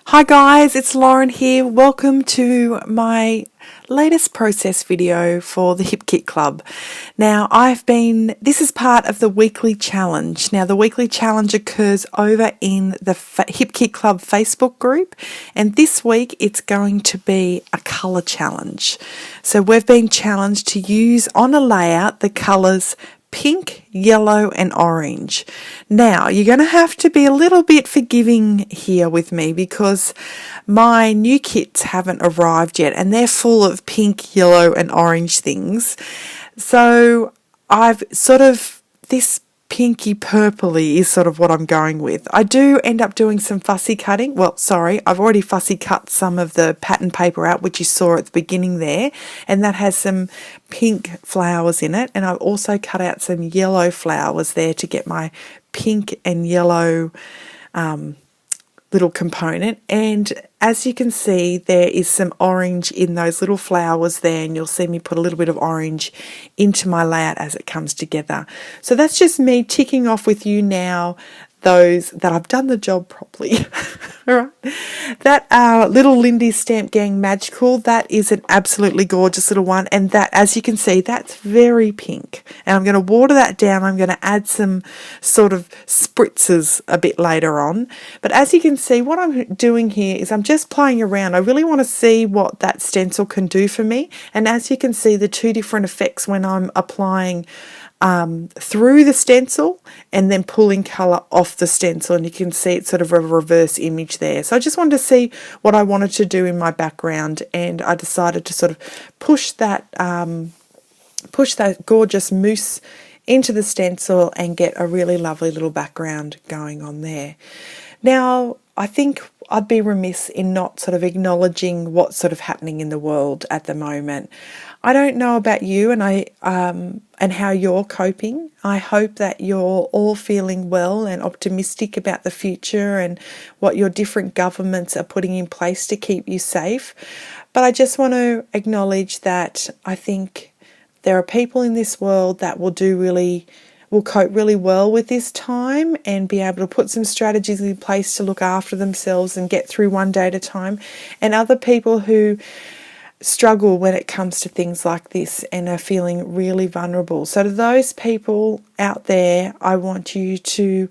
Hi guys, it's Lauren here. Welcome to my latest process video for the Hip Kit Club. Now this is part of the weekly challenge. Now the weekly challenge occurs over in the Hip Kit Club Facebook group, and this week it's going to be a colour challenge. So we've been challenged to use on a layout the colours pink, yellow and orange. Now you're going to have to be a little bit forgiving here with me because my new kits haven't arrived yet and they're full of pink, yellow and orange things. So this pinky purpley is sort of what I'm going with. I do end up doing some fussy cutting. I've already fussy cut some of the pattern paper out, which you saw at the beginning there, and that has some pink flowers in it, and I've also cut out some yellow flowers there to get my pink and yellow little component. And as you can see, there is some orange in those little flowers there, and you'll see me put a little bit of orange into my layout as it comes together. So that's just me ticking off with you now those that I've done the job properly. All right. That little Lindy's Stamp Gang Magical, that is an absolutely gorgeous little one, and that, as you can see, that's very pink. And I'm going to water that down. I'm going to add some sort of spritzes a bit later on. But as you can see, what I'm doing here is I'm just playing around. I really want to see what that stencil can do for me. And as you can see, the two different effects when I'm applying through the stencil and then pulling colour off the stencil, and you can see it's sort of a reverse image there. So I just wanted to see what I wanted to do in my background, and I decided to sort of push that gorgeous mousse into the stencil and get a really lovely little background going on there. Now I think I'd be remiss in not sort of acknowledging what's sort of happening in the world at the moment. I don't know about you and how you're coping. I hope that you're all feeling well and optimistic about the future and what your different governments are putting in place to keep you safe. But I just want to acknowledge that I think there are people in this world that will cope really well with this time and be able to put some strategies in place to look after themselves and get through one day at a time, and other people who struggle when it comes to things like this and are feeling really vulnerable. So to those people out there, I want you to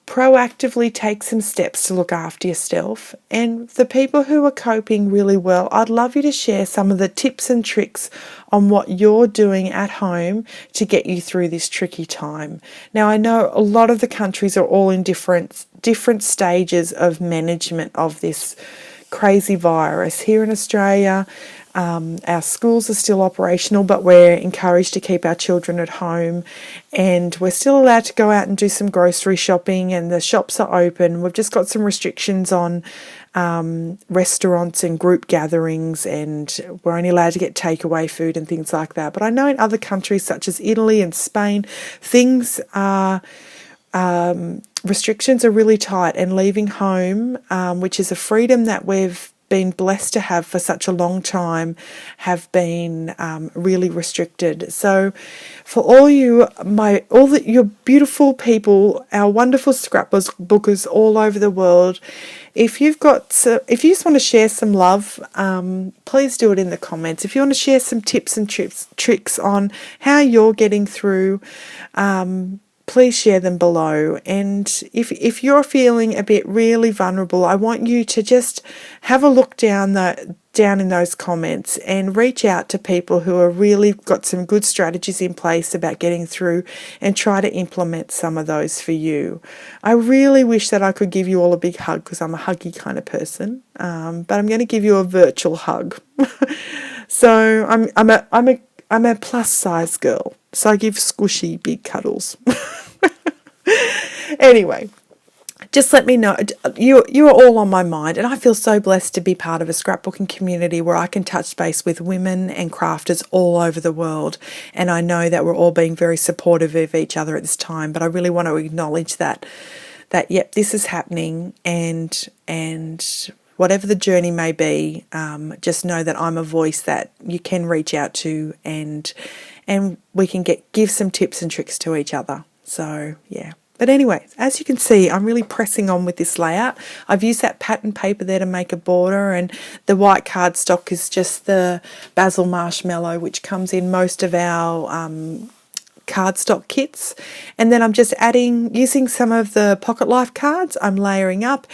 proactively take some steps to look after yourself. And the people who are coping really well, I'd love you to share some of the tips and tricks on what you're doing at home to get you through this tricky time. Now, I know a lot of the countries are all in different stages of management of this crazy virus. Here in Australia, our schools are still operational, but we're encouraged to keep our children at home, and we're still allowed to go out and do some grocery shopping, and the shops are open. We've just got some restrictions on restaurants and group gatherings, and we're only allowed to get takeaway food and things like that. But I know in other countries such as Italy and Spain, things are restrictions are really tight, and leaving home, which is a freedom that we've been blessed to have for such a long time, have been really restricted. So for all your beautiful people, our wonderful scrapbookers all over the world, if you just want to share some love, please do it in the comments. If you want to share some tips and tricks on how you're getting through, please share them below. And if you're feeling a bit really vulnerable, I want you to just have a look down in those comments and reach out to people who are really got some good strategies in place about getting through, and try to implement some of those for you. I really wish that I could give you all a big hug, because I'm a huggy kind of person, but I'm going to give you a virtual hug. So I'm a plus size girl, so I give squishy big cuddles. Anyway, just let me know. You're all on my mind, and I feel so blessed to be part of a scrapbooking community where I can touch base with women and crafters all over the world. And I know that we're all being very supportive of each other at this time, but I really want to acknowledge that yep, this is happening, and whatever the journey may be, just know that I'm a voice that you can reach out to, and we can give some tips and tricks to each other. So yeah. But anyway, as you can see, I'm really pressing on with this layout. I've used that pattern paper there to make a border, and the white cardstock is just the basil marshmallow, which comes in most of our cardstock kits. And then I'm just using some of the Pocket Life cards, I'm layering up.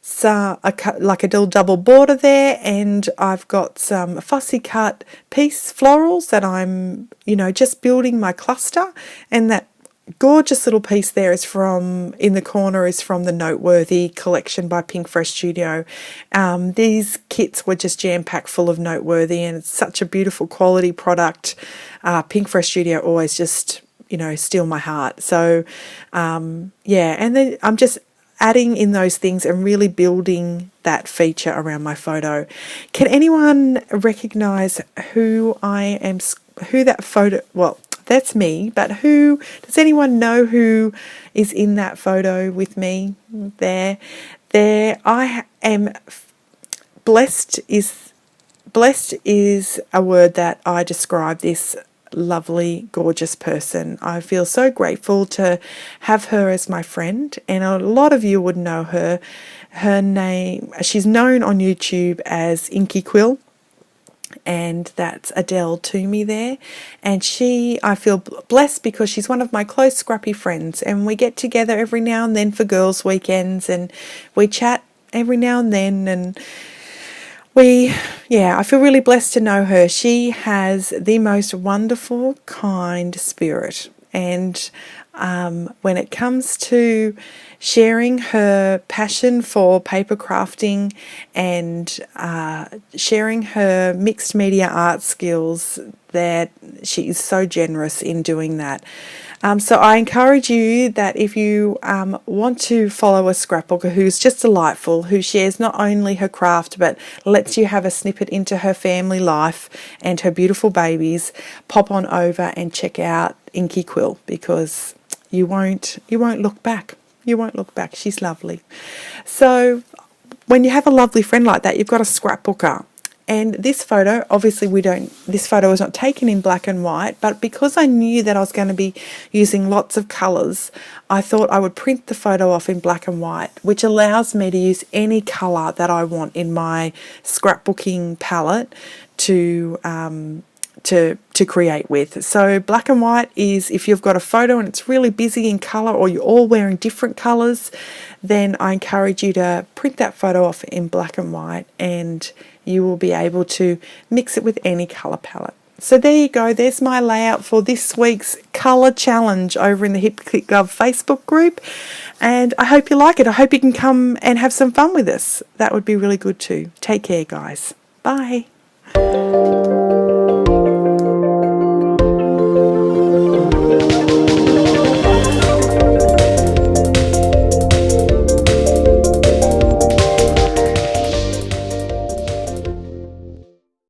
So like a little double border there, and I've got some fussy cut piece florals that I'm, just building my cluster, and that gorgeous little piece there in the corner is from the Noteworthy collection by Pink Fresh Studio. These kits were just jam-packed full of Noteworthy, and it's such a beautiful quality product. Pink Fresh Studio always just, steal my heart. So, and then I'm just adding in those things and really building that feature around my photo. Can anyone recognise who that photo, well, that's me, but does anyone know who is in that photo with me there? I am blessed is a word that I describe this lovely, gorgeous person. I feel so grateful to have her as my friend, and a lot of you would know her. Her name, she's known on YouTube as Inky Quill, and that's Adele Toomey there. And I feel blessed because she's one of my close scrappy friends, and we get together every now and then for girls' weekends, and we chat every now and then, and I feel really blessed to know her. She has the most wonderful, kind spirit, and when it comes to sharing her passion for paper crafting and sharing her mixed media art skills, that she is so generous in doing that. So I encourage you that if you want to follow a scrapbooker who's just delightful, who shares not only her craft but lets you have a snippet into her family life and her beautiful babies, pop on over and check out Inky Quill, because you won't look back. You won't look back. She's lovely. So when you have a lovely friend like that, you've got a scrapbooker. And this photo, obviously this photo was not taken in black and white, but because I knew that I was going to be using lots of colours, I thought I would print the photo off in black and white, which allows me to use any colour that I want in my scrapbooking palette to create with. So black and white is if you've got a photo and it's really busy in colour, or you're all wearing different colours, then I encourage you to print that photo off in black and white, and you will be able to mix it with any colour palette. So there you go, there's my layout for this week's colour challenge over in the Hip Click Glove Facebook group, and I hope you like it. I hope you can come and have some fun with us. That would be really good too. Take care, guys. Bye.